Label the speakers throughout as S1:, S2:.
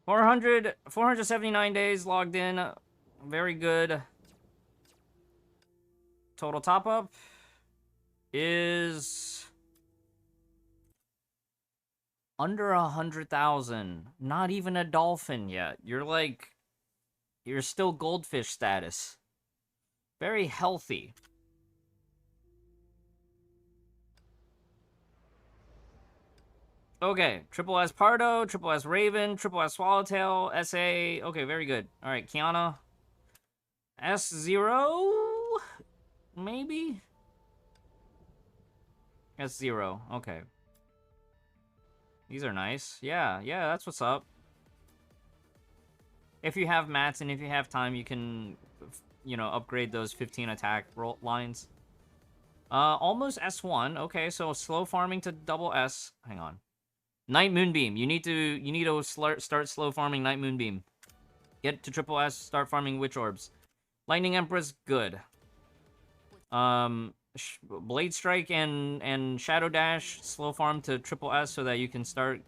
S1: 479 days logged in. Very good. Total top up is under 100,000. Not even a dolphin yet. You're still goldfish status. Very healthy. Okay, triple S Pardo, triple S Raven, triple S Swallowtail, SA. Okay, very good. All right, Kiana. S0? Maybe? S0, okay. These are nice. Yeah, that's what's up. If you have mats and if you have time, you can, you know, upgrade those 15 attack lines. Almost S1. Okay, so slow farming to double S. Hang on. Night Moonbeam. You need to start slow farming Night Moonbeam. Get to triple S, start farming Witch Orbs. Lightning Empress, good. Blade Strike and Shadow Dash, slow farm to triple S so that you can start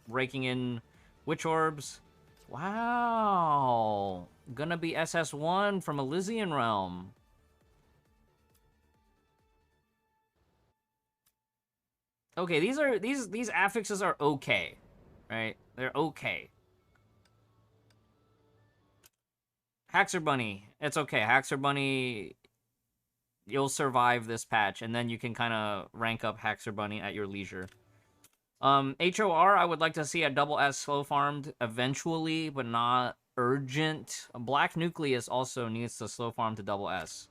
S1: raking in Witch Orbs. Wow. Gonna be SS1 from Elysian Realm. Okay, these affixes are okay, right? They're okay. Haxer Bunny, it's okay. Haxer Bunny, you'll survive this patch, and then you can kind of rank up Haxer Bunny at your leisure. HOR, I would like to see a double S slow farmed eventually, but not urgent. Black Nucleus also needs to slow farm to double S.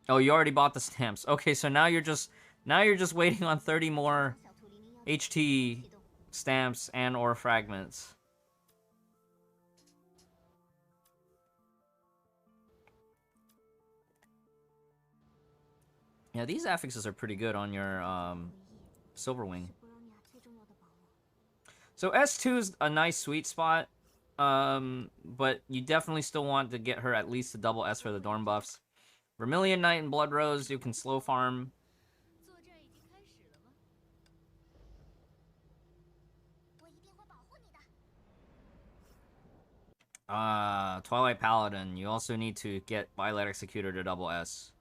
S1: Oh, you already bought the stamps. Okay, so now you're just waiting on 30 more HT stamps and or fragments. Yeah, these affixes are pretty good on your Silverwing. So S2 is a nice sweet spot, but you definitely still want to get her at least a double S for the Dorm buffs. Vermilion Knight and Blood Rose, you can slow farm. Twilight Paladin, you also need to get Violet Executor to double S.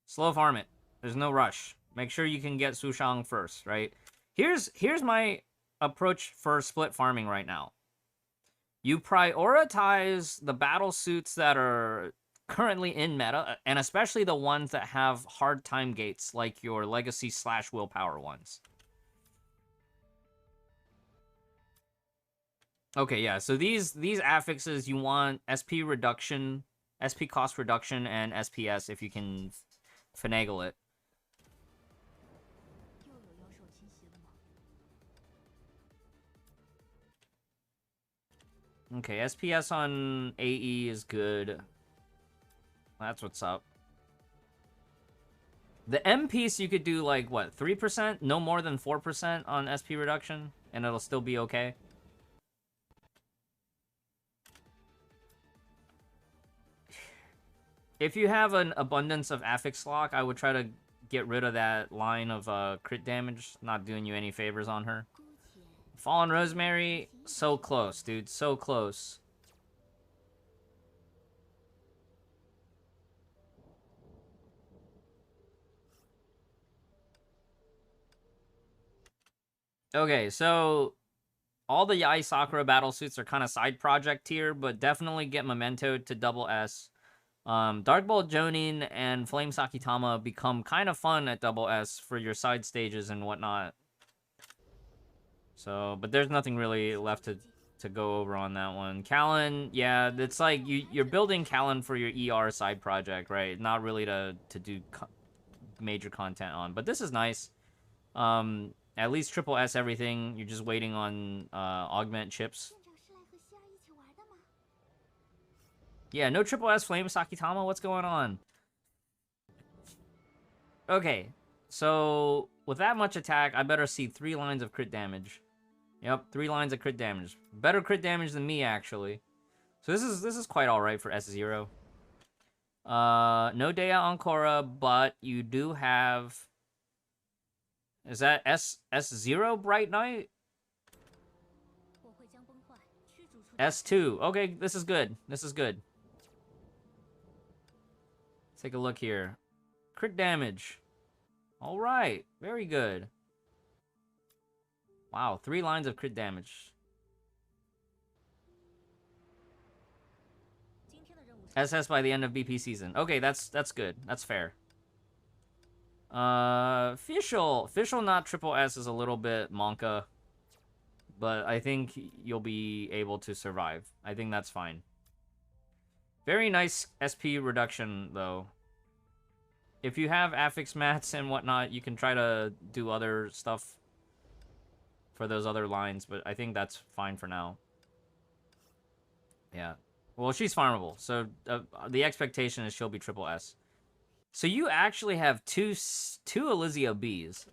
S1: Slow farm it. There's no rush. Make sure you can get Su Shang first, right? Here's my approach for split farming right now. You prioritize the battle suits that are currently in meta, and especially the ones that have hard time gates, like your legacy / willpower ones. Okay, yeah, so these affixes, you want SP reduction, SP cost reduction, and SPS if you can finagle it. Okay, SPS on AE is good. That's what's up. The M piece, you could do, like, what, 3%? No more than 4% on SP reduction, and it'll still be okay. If you have an abundance of affix lock, I would try to get rid of that line of crit damage. Not doing you any favors on her. Fallen Rosemary, so close, dude. So close. Okay, so all the Yai Sakura battle suits are kind of side project tier, but definitely get Memento to double S. Dark Bolt Jonin and Flame Sakitama become kind of fun at double S for your side stages and whatnot. So, but there's nothing really left to go over on that one. Callan, yeah, it's like you're building Callan for your ER side project, right? Not really to do major content on. But this is nice. At least triple S everything. You're just waiting on augment chips. Yeah, no triple S Flame Sakitama. What's going on? Okay, so with that much attack, I better see 3 lines of crit damage. Yep, 3 lines of crit damage. Better crit damage than me, actually. So this is quite alright for S0. No Dea Ancora, but you do have... Is that S0 Bright Knight? S2. Okay, this is good. This is good. Take a look here. Crit damage. All right. Very good. Wow, 3 lines of crit damage. SS by the end of BP season. Okay, that's good. That's fair. Official not triple S is a little bit monka, but I think you'll be able to survive. I think that's fine. Very nice SP reduction, though. If you have affix mats and whatnot, you can try to do other stuff for those other lines, but I think that's fine for now. Yeah. Well, she's farmable, so the expectation is she'll be triple S. So you actually have two Elysia Bs.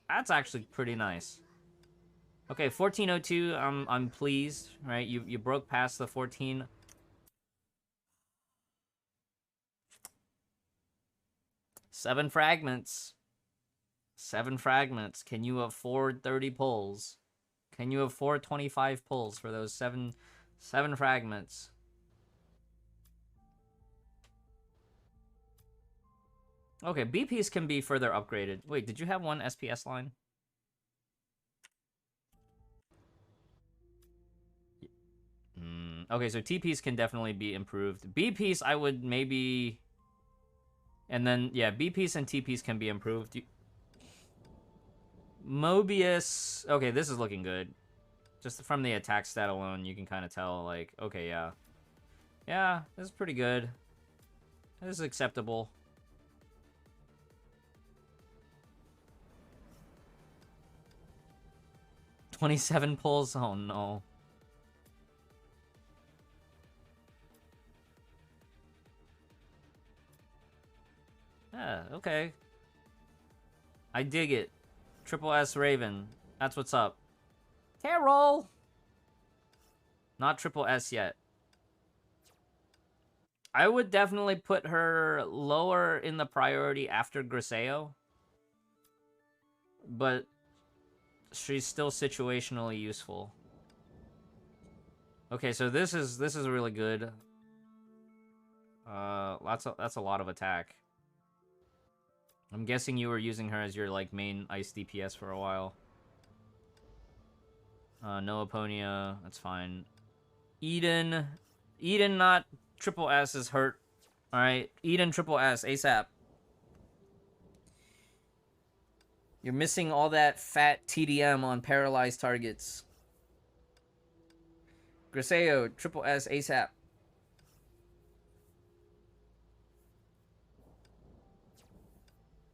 S1: That's actually pretty nice. Okay, 1402. I'm pleased, right? You broke past the 14. Seven fragments. 7 fragments. Can you afford 30 pulls? Can you afford 25 pulls for those seven fragments? Okay, BPs can be further upgraded. Wait, did you have one SPS line? Okay, so TPs can definitely be improved. BPs, I would maybe... And then, yeah, BPs and TPs can be improved. Mobius... Okay, this is looking good. Just from the attack stat alone, you can kind of tell, like, okay, yeah. Yeah, this is pretty good. This is acceptable. $27 pulls? Oh, no. Yeah, okay. I dig it. Triple S Raven. That's what's up. Carol! Not triple S yet. I would definitely put her lower in the priority after Griseo. But she's still situationally useful. Okay, so this is really good. That's a lot of attack. I'm guessing you were using her as your like main ice DPS for a while. No Aponia, that's fine. Eden not triple S is hurt. Alright, Eden triple S, ASAP. You're missing all that fat TDM on paralyzed targets. Griseo, triple S, ASAP.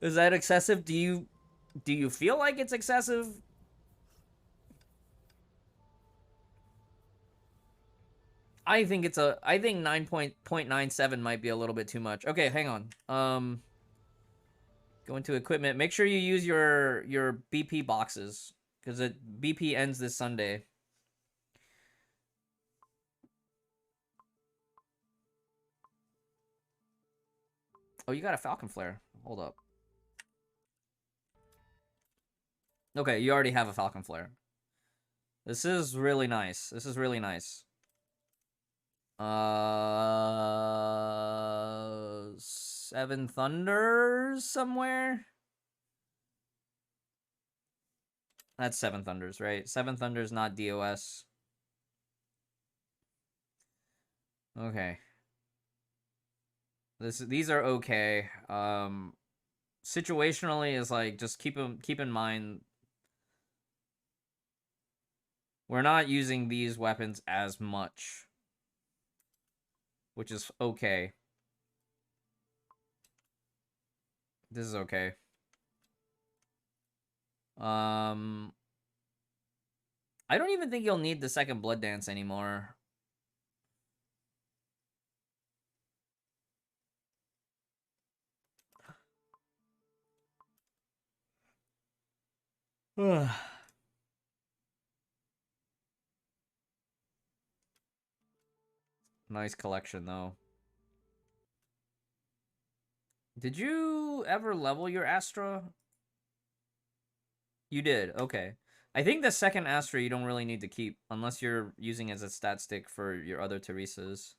S1: Is that excessive? Do you feel like it's excessive? I think 9.97 might be a little bit too much. Okay, hang on. Go into equipment. Make sure you use your BP boxes because BP ends this Sunday. Oh, you got a Falcon Flare. Hold up. Okay, you already have a Falcon Flare. This is really nice. This is really nice. Seven Thunders somewhere? That's Seven Thunders, right? Seven Thunders, not DOS. Okay. These are okay. Situationally is like just keep in mind we're not using these weapons as much, which is okay. This is okay. I don't even think you'll need the second Blood Dance anymore. Nice collection, though. Did you ever level your Astra? You did, okay. I think the second Astra you don't really need to keep unless you're using as a stat stick for your other Teresas.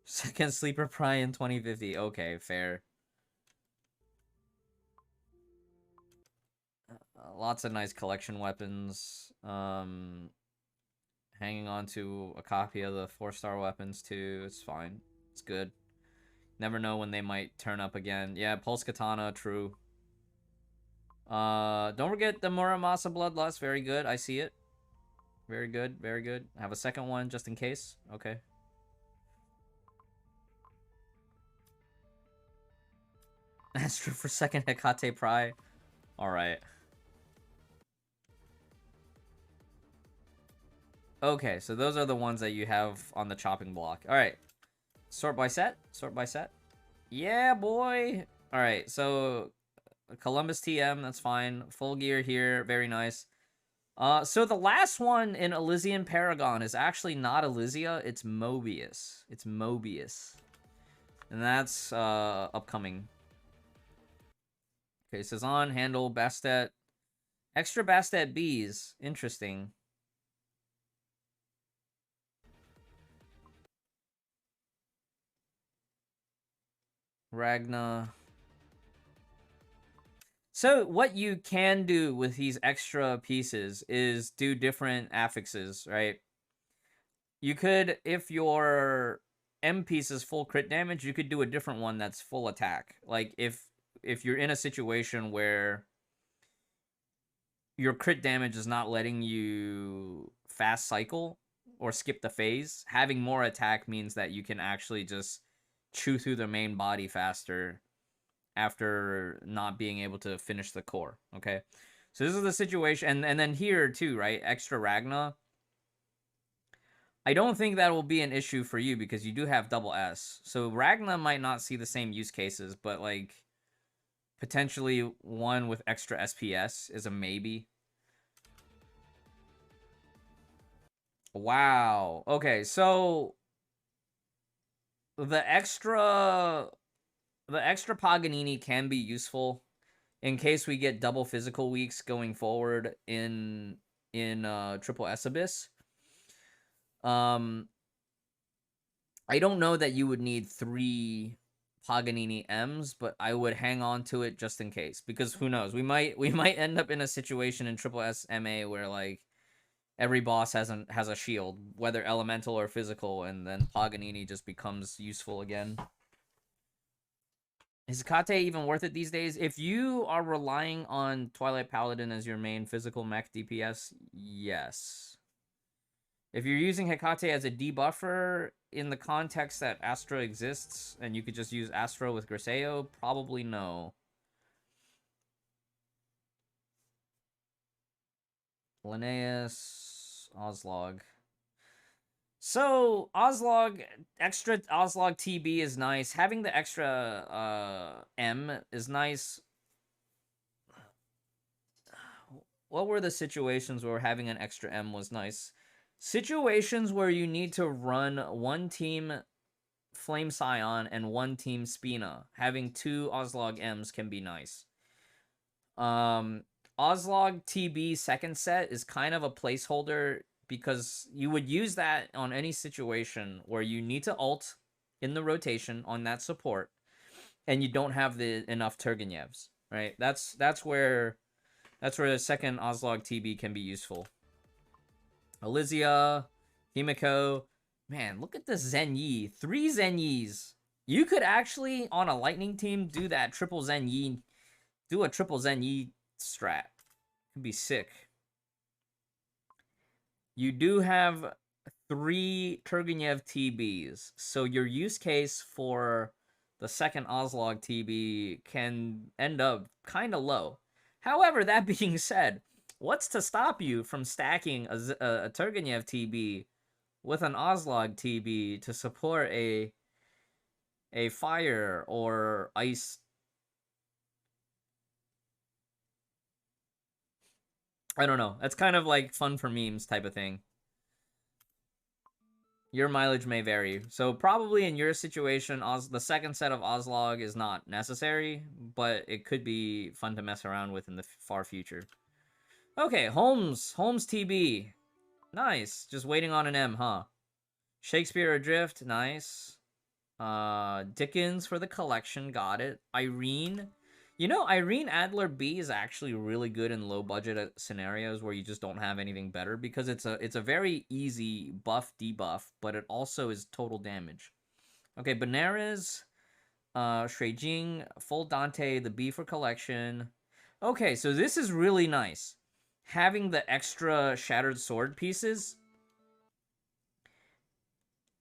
S1: Second Sleeper Pry in 2050. Okay, fair. Lots of nice collection weapons. Hanging on to a copy of the 4-star weapons too. It's fine. It's good. Never know when they might turn up again. Yeah, Pulse Katana, true. Don't forget the Muramasa Bloodlust. Very good. I see it. Very good. Very good. I have a second one just in case. Okay. Astra for second Hecate Pry. Alright. Okay, so those are the ones that you have on the chopping block. Alright. Sort by set. Sort by set. Yeah, boy. Alright, so Columbus TM, that's fine. Full gear here. Very nice. So the last one in Elysian Paragon is actually not Elysia, it's Mobius. It's Mobius. And that's upcoming. Okay, Cezanne, Handle, Bastet. Extra Bastet Bees. Interesting. Ragna. So what you can do with these extra pieces is do different affixes, right? You could, if your M piece is full crit damage, you could do a different one that's full attack. Like if you're in a situation where your crit damage is not letting you fast cycle or skip the phase, having more attack means that you can actually just chew through the main body faster after not being able to finish the core, okay? So this is the situation, and then here too, right? Extra Ragna. I don't think that will be an issue for you because you do have double S. So Ragna might not see the same use cases, but like potentially one with extra SPS is a maybe. Wow. Okay, so the extra Paganini can be useful in case we get double physical weeks going forward in Triple S Abyss. I don't know that you would need 3 Paganini M's, but I would hang on to it just in case, because who knows? We might end up in a situation in Triple S MA where like every boss has a shield, whether elemental or physical, and then Paganini just becomes useful again. Is Kate even worth it these days? If you are relying on Twilight Paladin as your main physical mech DPS, yes. If you're using Hecate as a debuffer in the context that Astra exists, and you could just use Astra with Griseo, probably no. Linnaeus, Oslog. So, Oslog, extra Oslog TB is nice. Having the extra M is nice. What were the situations where having an extra M was nice? Situations where you need to run one team Flame Scion and one team Spina. Having 2 Oslog M's can be nice. Oslog TB second set is kind of a placeholder because you would use that on any situation where you need to ult in the rotation on that support and you don't have enough Turgenevs, right? That's where the second Oslog TB can be useful. Elysia, Himiko. Man, look at this Zen Yi. 3 Zen Yis. You could actually, on a lightning team, do that triple Zen Yi. Do a triple Zen Yi strat. Could be sick. You do have 3 Turgenev TBs. So your use case for the second Oslog TB can end up kind of low. However, that being said, what's to stop you from stacking a Turgenev TB with an Oslog TB to support a fire or ice? I don't know. That's kind of like fun for memes type of thing. Your mileage may vary. So probably in your situation, the second set of Ozlog is not necessary, but it could be fun to mess around with in the far future. Okay, Holmes. Holmes TB. Nice. Just waiting on an M, huh? Shakespeare Adrift. Nice. Dickens for the collection. Got it. Irene. You know, Irene Adler B is actually really good in low budget scenarios where you just don't have anything better, because it's a very easy buff debuff, but it also is total damage. Okay, Benares, Shuijing, Full Dante, the B for collection. Okay, so this is really nice. Having the extra Shattered Sword pieces.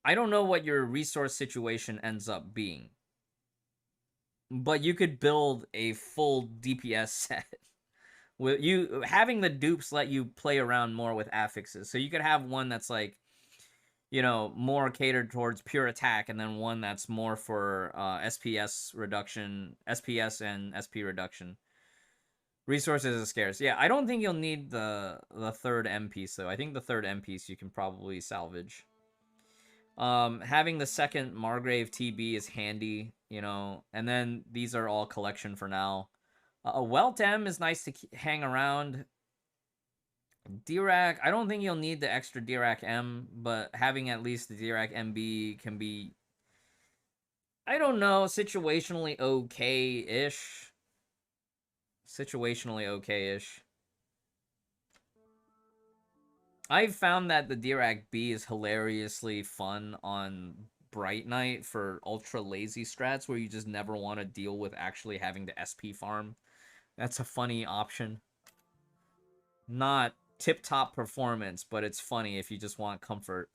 S1: I don't know what your resource situation ends up being, but you could build a full DPS set. With you having the dupes let you play around more with affixes. So you could have one that's like, you know, more catered towards pure attack, and then one that's more for SPS reduction, SPS and SP reduction. Resources is scarce. Yeah, I don't think you'll need the third M piece though. I think the third M piece you can probably salvage. Having the second Margrave TB is handy, you know, and then these are all collection for now. A Welt M is nice to hang around. Dirac, I don't think you'll need the extra Dirac M, but having at least the Dirac MB can be, I don't know, situationally okay-ish. Situationally okay-ish. I've found that the Dirac B is hilariously fun on Bright Knight for ultra lazy strats where you just never want to deal with actually having to SP farm. That's a funny option. Not tip-top performance, but it's funny if you just want comfort.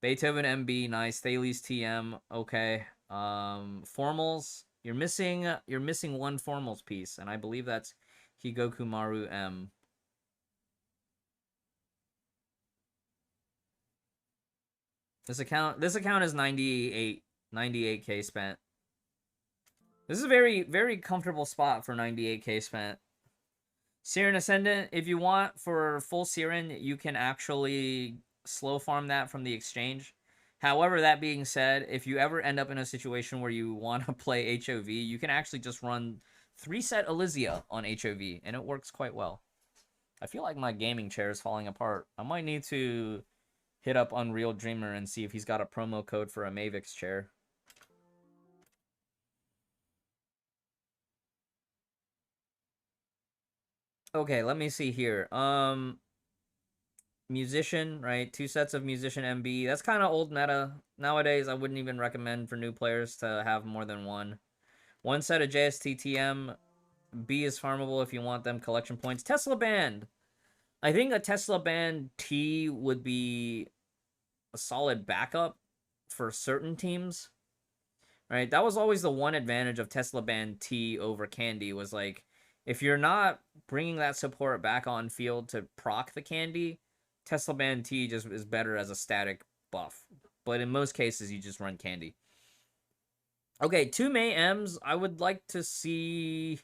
S1: Beethoven MB, nice. Thales TM, okay. Formals, you're missing one formals piece, and I believe that's Higoku Maru M. This account is 98k spent. This is a very, very comfortable spot for 98k spent. Siren Ascendant, if you want for full Siren, you can actually slow farm that from the exchange. However, that being said, if you ever end up in a situation where you want to play HOV, you can actually just run 3-set Elysia on HOV, and it works quite well. I feel like my gaming chair is falling apart. I might need to hit up Unreal Dreamer and see if he's got a promo code for a Mavix chair. Okay, let me see here. Musician, right? 2 sets of Musician MB. That's kind of old meta. Nowadays, I wouldn't even recommend for new players to have more than one. 1 set of JST TM. B is farmable if you want them collection points. Tesla Band. I think a Tesla Band T would be a solid backup for certain teams. Right? That was always the one advantage of Tesla Band T over Candy, was like, if you're not bringing that support back on field to proc the Candy, Tesla Band T just is better as a static buff. But in most cases, you just run Candy. Okay, 2 May M's. I would like to see...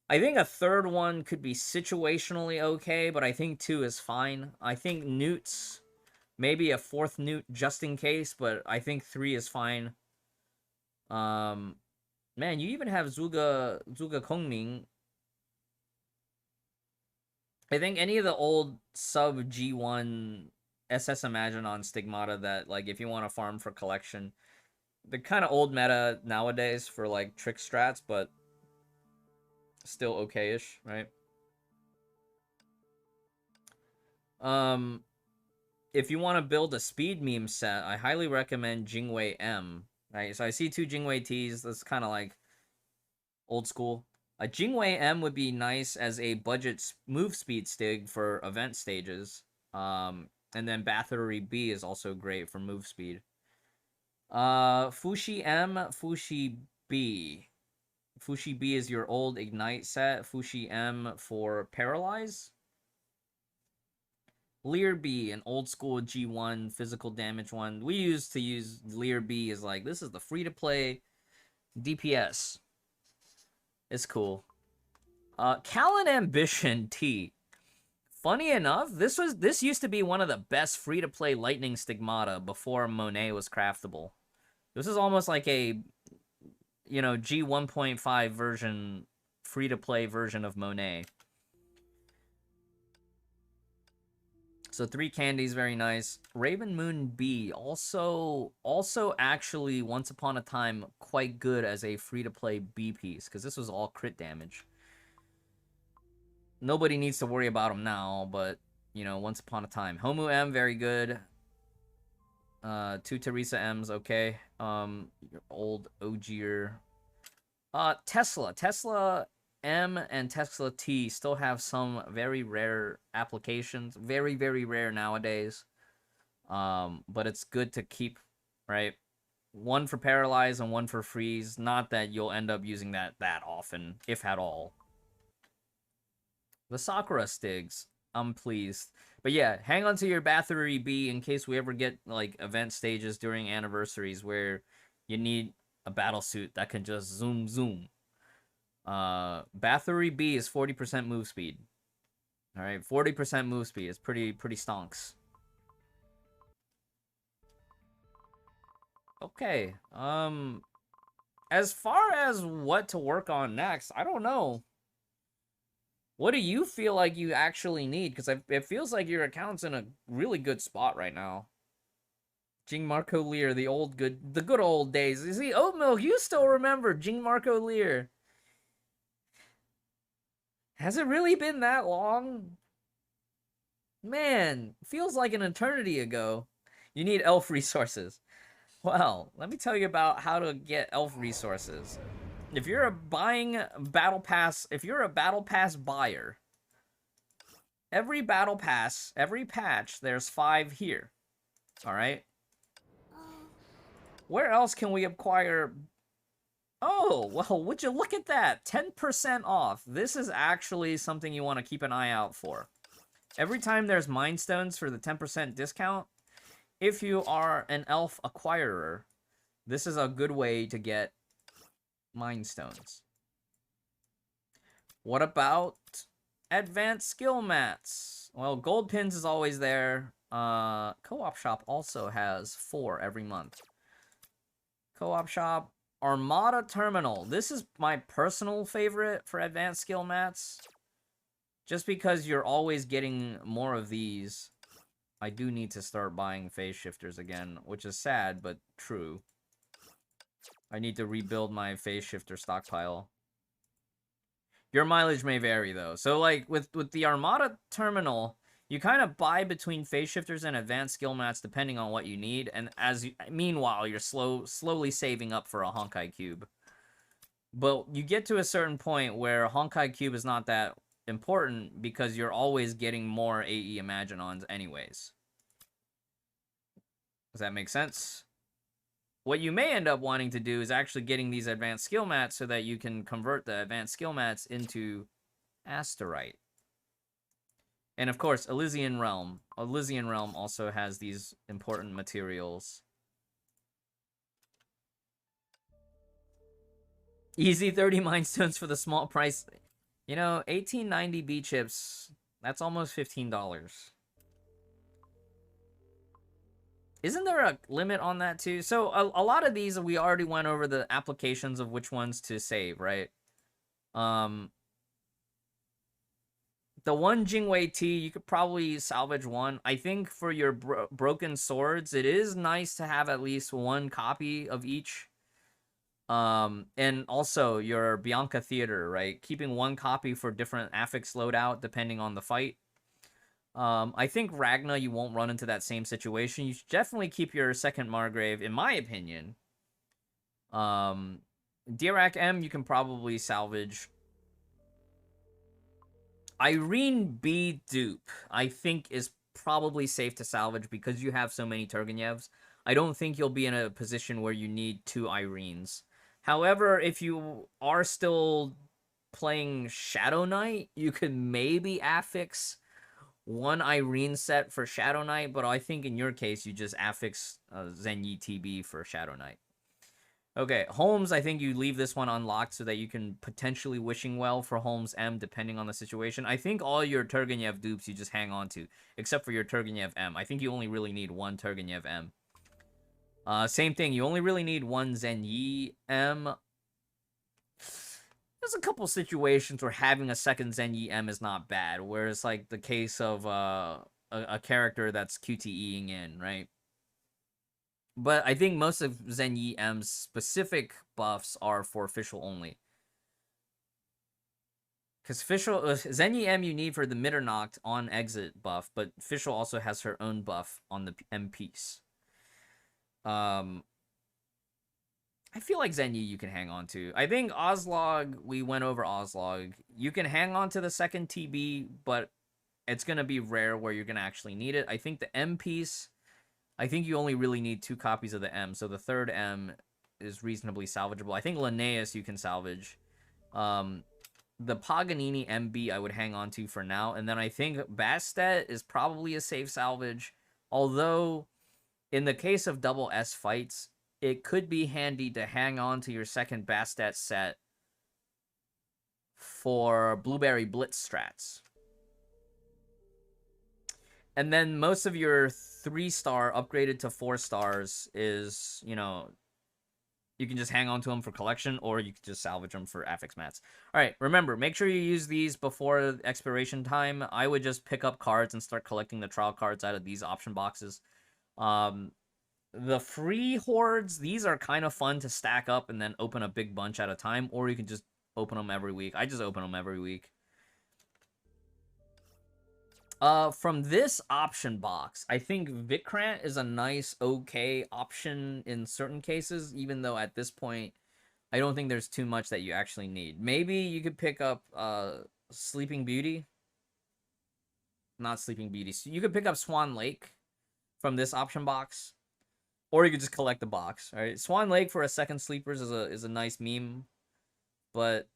S1: I think a third one could be situationally okay, but I think 2 is fine. I think Newts, maybe a 4th Newt just in case, but I think 3 is fine. Man, you even have Zhuge Kongming. I think any of the old sub G1 SS Imagine on Stigmata that, like, if you want to farm for collection, they're kind of old meta nowadays for, like, trick strats, but still okay-ish, right? If you want to build a speed meme set, I highly recommend Jingwei M, right? So I see 2 Jingwei Ts. That's kind of like old school. A Jingwei M would be nice as a budget move speed stig for event stages. And then Battery B is also great for move speed. Fushi M, Fushi B. Fushi B is your old Ignite set. Fushi M for Paralyze. Lear B, an old school G1 physical damage one. We used to use Lear B as like, this is the free-to-play DPS. It's cool. Callan Ambition T. Funny enough, this used to be one of the best free-to-play Lightning Stigmata before Monet was craftable. This is almost like a, you know, G1.5 version, free-to-play version of Monet. So 3 candies, very nice. Raven Moon B, also actually, once upon a time, quite good as a free-to-play B piece, because this was all crit damage. Nobody needs to worry about him now, but, you know, once upon a time. Homu M, very good. 2 Teresa M's, okay. Your old OG'er. Tesla M and Tesla T still have some very rare applications. Very, very rare nowadays. But it's good to keep, right? One for Paralyze and one for Freeze. Not that you'll end up using that often, if at all. The Sakura Stigs. I'm pleased. But yeah, hang on to your Bathory B in case we ever get, like, event stages during anniversaries where you need a battle suit that can just zoom. Bathory B is 40% move speed. Alright, 40% move speed is pretty stonks. Okay, as far as what to work on next, I don't know. What do you feel like you actually need? Because it feels like your account's in a really good spot right now. Jing Marco Lear, the good old days. You see, Oatmilk, you still remember Jing Marco Lear. Has it really been that long? Man, feels like an eternity ago. You need elf resources. Well, let me tell you about how to get elf resources. If you're a battle pass buyer, every battle pass, every patch, there's 5 here. All right. Where else can we acquire? Oh, well, would you look at that? 10% off. This is actually something you want to keep an eye out for. Every time there's Mind Stones for the 10% discount, if you are an elf acquirer, this is a good way to get Mind Stones. What about advanced skill mats? Well, gold pins is always there. Co-op shop also has 4 every month. Co-op shop, Armada Terminal. This is my personal favorite for advanced skill mats. Just because you're always getting more of these. I do need to start buying phase shifters again, which is sad, but true. I need to rebuild my phase shifter stockpile. Your mileage may vary, though. So, like, with the Armada Terminal, you kind of buy between phase shifters and advanced skill mats depending on what you need, and meanwhile, you're slowly saving up for a Honkai Cube. But you get to a certain point where Honkai Cube is not that important because you're always getting more AE Imaginons anyways. Does that make sense? What you may end up wanting to do is actually getting these advanced skill mats so that you can convert the advanced skill mats into Asterite. And of course, Elysian Realm. Elysian Realm also has these important materials. Easy 30 Mind Stones for the small price. You know, 1890 B chips, that's almost $15. Isn't there a limit on that too? So a lot of these, we already went over the applications of which ones to save, right? The one Jingwei T, you could probably salvage one. I think for your broken swords, it is nice to have at least 1 copy of each. And also your Bianca Theater, right? Keeping 1 copy for different affix loadout depending on the fight. I think Ragna, you won't run into that same situation. You should definitely keep your second Margrave, in my opinion. Dirac M, you can probably salvage. Irene B dupe, I think, is probably safe to salvage because you have so many Turgenevs. I don't think you'll be in a position where you need 2 Irenes. However, if you are still playing Shadow Knight, you could maybe affix 1 Irene set for Shadow Knight, but I think in your case, you just affix Zenyi TB for Shadow Knight. Okay, Holmes, I think you leave this one unlocked so that you can potentially Wishing Well for Holmes M depending on the situation. I think all your Turgenev dupes you just hang on to, except for your Turgenev M. I think you only really need one Turgenev M. Same thing, you only really need one Zenyi M. There's a couple situations where having a second Zenyi M is not bad, where it's like the case of a character that's QTEing in, right? But I think most of Zenyi M's specific buffs are for official only. Because Zenyi M you need for the Mitternacht on exit buff, but official also has her own buff on the M piece. I feel like Zenyi you can hang on to. I think Ozlog, we went over Ozlog. You can hang on to the second TB, but it's going to be rare where you're going to actually need it. I think the M piece, I think you only really need 2 copies of the M, so the third M is reasonably salvageable. I think Linnaeus you can salvage. The Paganini MB I would hang on to for now, and then I think Bastet is probably a safe salvage, although in the case of double S fights, it could be handy to hang on to your second Bastet set for Blueberry Blitz strats. And then most of your 3-star upgraded to 4 stars is, you know, you can just hang on to them for collection, or you can just salvage them for affix mats. All right, remember, make sure you use these before expiration time. I would just pick up cards and start collecting the trial cards out of these option boxes. The free hordes, these are kind of fun to stack up and then open a big bunch at a time, or you can just open them every week. I just open them every week. From this option box, I think Vikrant is a nice, okay option in certain cases, even though at this point, I don't think there's too much that you actually need. Maybe you could pick up Sleeping Beauty. Not Sleeping Beauty. So you could pick up Swan Lake from this option box. Or you could just collect the box, right? Swan Lake for a second sleepers is a nice meme, but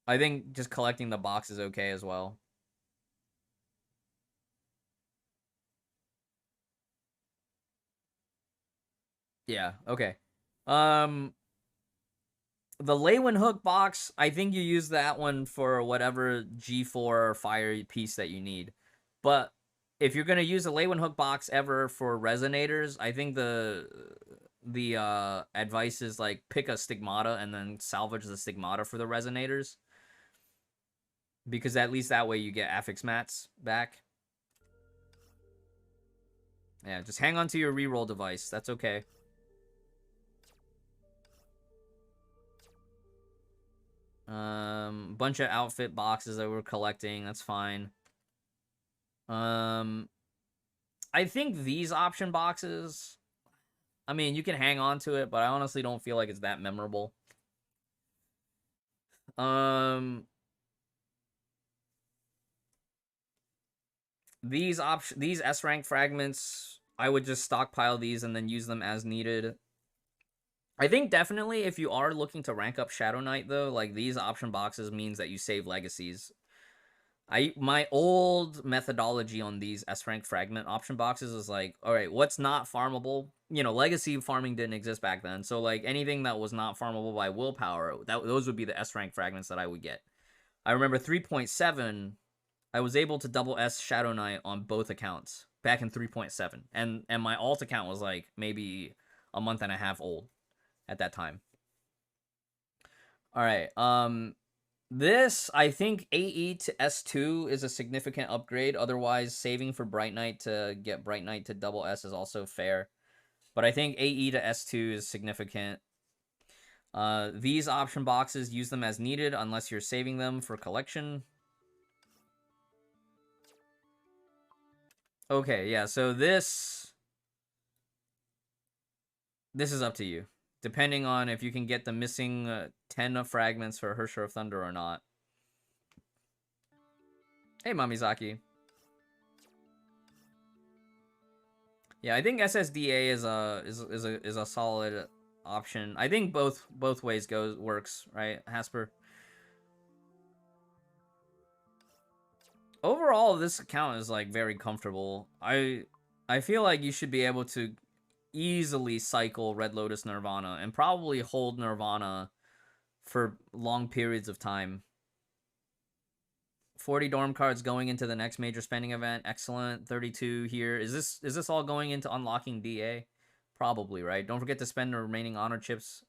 S1: I think just collecting the box is okay as well. Yeah, okay. Um the Leywin Hook box, I think you use that one for whatever G4 or fire piece that you need. But if you're gonna use a Leywin Hook box ever for resonators, I think the advice is like pick a stigmata and then salvage the stigmata for the resonators, because at least that way you get affix mats back. Yeah, just hang on to your reroll device. That's okay. Bunch of outfit boxes that we're collecting. That's fine. I think these option boxes, I mean, you can hang on to it, but I honestly don't feel like it's that memorable. These S rank fragments, I would just stockpile these and then use them as needed. I think definitely if you are looking to rank up Shadow Knight though, like these option boxes means that you save legacies. My old methodology on these S rank fragment option boxes is like, all right, what's not farmable? You know, legacy farming didn't exist back then, so like anything that was not farmable by willpower, those would be the S rank fragments that I would get. I remember 3.7, I was able to double S Shadow Knight on both accounts back in 3.7, and my alt account was like maybe a month and a half old at that time. All right, this, I think AE to S2 is a significant upgrade. Otherwise, saving for Bright Knight to get Bright Knight to double S is also fair. But I think AE to S2 is significant. These option boxes, use them as needed unless you're saving them for collection. Okay, yeah, so this is up to you. Depending on if you can get the missing 10 fragments for Hersher of Thunder or not. Hey, Mamizaki. Yeah, I think SSDA is a solid option. I think both ways works, right, Hasper? Overall, this account is like very comfortable. I feel like you should be able to easily cycle Red Lotus Nirvana and probably hold Nirvana for long periods of time. 40 dorm cards going into the next major spending event. Excellent. 32 here. Is this all going into unlocking DA? Probably, right? Don't forget to spend the remaining honor chips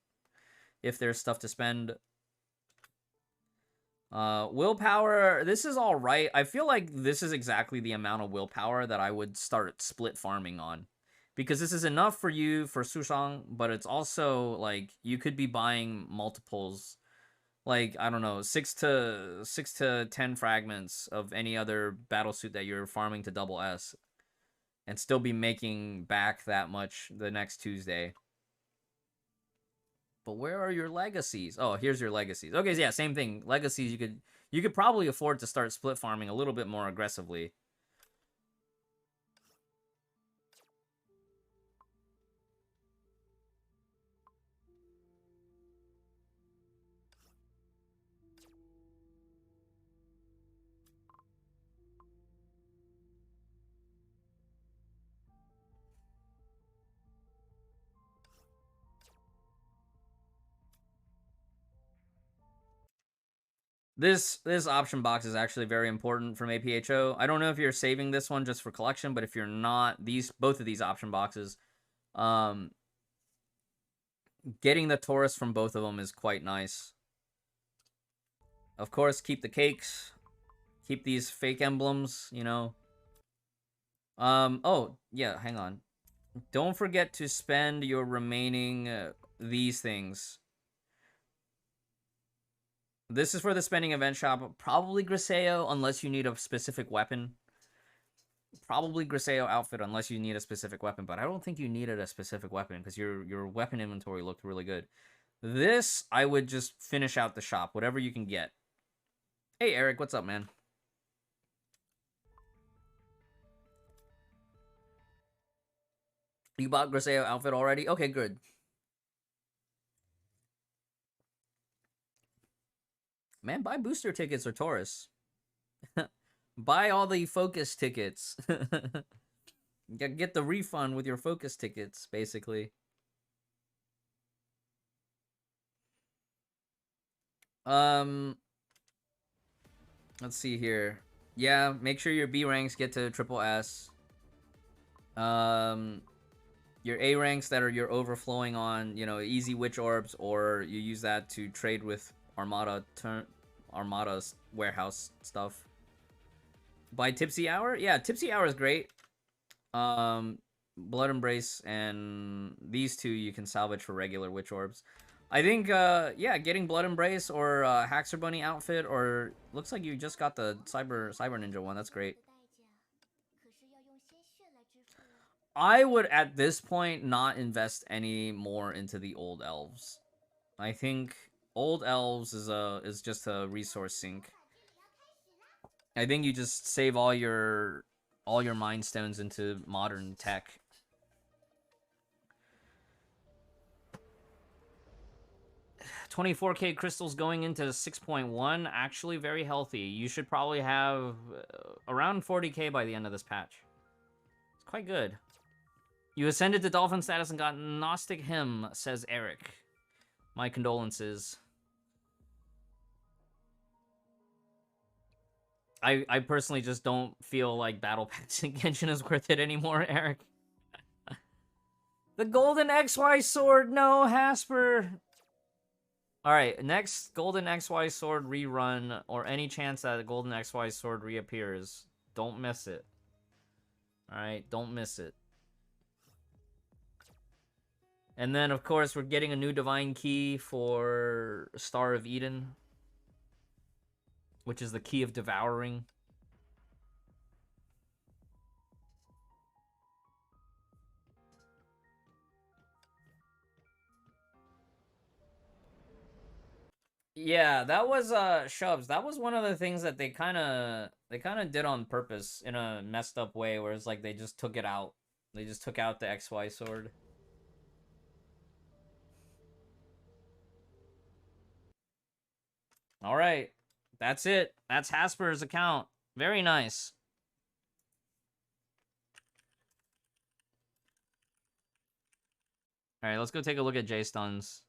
S1: if there's stuff to spend. Willpower, this is all right. I feel like this is exactly the amount of willpower that I would start split farming on. Because this is enough for you for Sushang, but it's also, like, you could be buying multiples. Like, I don't know, 6 to 10 fragments of any other battlesuit that you're farming to double S. And still be making back that much the next Tuesday. But where are your legacies? Oh, here's your legacies. Okay, so yeah, same thing. Legacies, you could probably afford to start split farming a little bit more aggressively. This option box is actually very important from APHO. I don't know if you're saving this one just for collection, but if you're not, both of these option boxes, getting the Taurus from both of them is quite nice. Of course, keep the cakes, keep these fake emblems, you know. Oh, yeah, hang on. Don't forget to spend your remaining these things. This is for the spending event shop. Probably Griseo, unless you need a specific weapon. Probably Griseo outfit, unless you need a specific weapon. But I don't think you needed a specific weapon, because your weapon inventory looked really good. This, I would just finish out the shop. Whatever you can get. Hey, Eric, what's up, man? You bought Griseo outfit already? Okay, good. Man, buy booster tickets or Taurus. Buy all the focus tickets. Get the refund with your focus tickets, basically. Let's see here. Yeah, make sure your B ranks get to triple S. Your A ranks that are your overflowing on, you know, easy witch orbs, or you use that to trade with Armada's warehouse stuff. Buy Tipsy Hour? Yeah, Tipsy Hour is great. Blood Embrace and these two you can salvage for regular witch orbs. I think, yeah, getting Blood Embrace or Haxer Bunny outfit, or looks like you just got the Cyber Ninja one. That's great. I would, at this point, not invest any more into the Old Elves. I think Old Elves is just a resource sink. I think you just save all your Mind Stones into modern tech. $24K crystals going into 6.1, actually very healthy. You should probably have around 40K by the end of this patch. It's quite good. You ascended to Dolphin status and got Gnostic Hymn, says Eric. My condolences. I personally just don't feel like Battle Pass in Genshin is worth it anymore, Eric. The Golden XY Sword, no, Hasper. Alright, next Golden XY Sword rerun, or any chance that the Golden XY Sword reappears, don't miss it. Alright, don't miss it. And then, of course, we're getting a new Divine Key for Star of Eden, which is the Key of Devouring. Yeah, that was Shoves. That was one of the things that they kind of did on purpose in a messed up way, where it's like they just took it out. They just took out the XY sword. All right. That's it. That's Hasper's account. Very nice. Alright, let's go take a look at J stuns.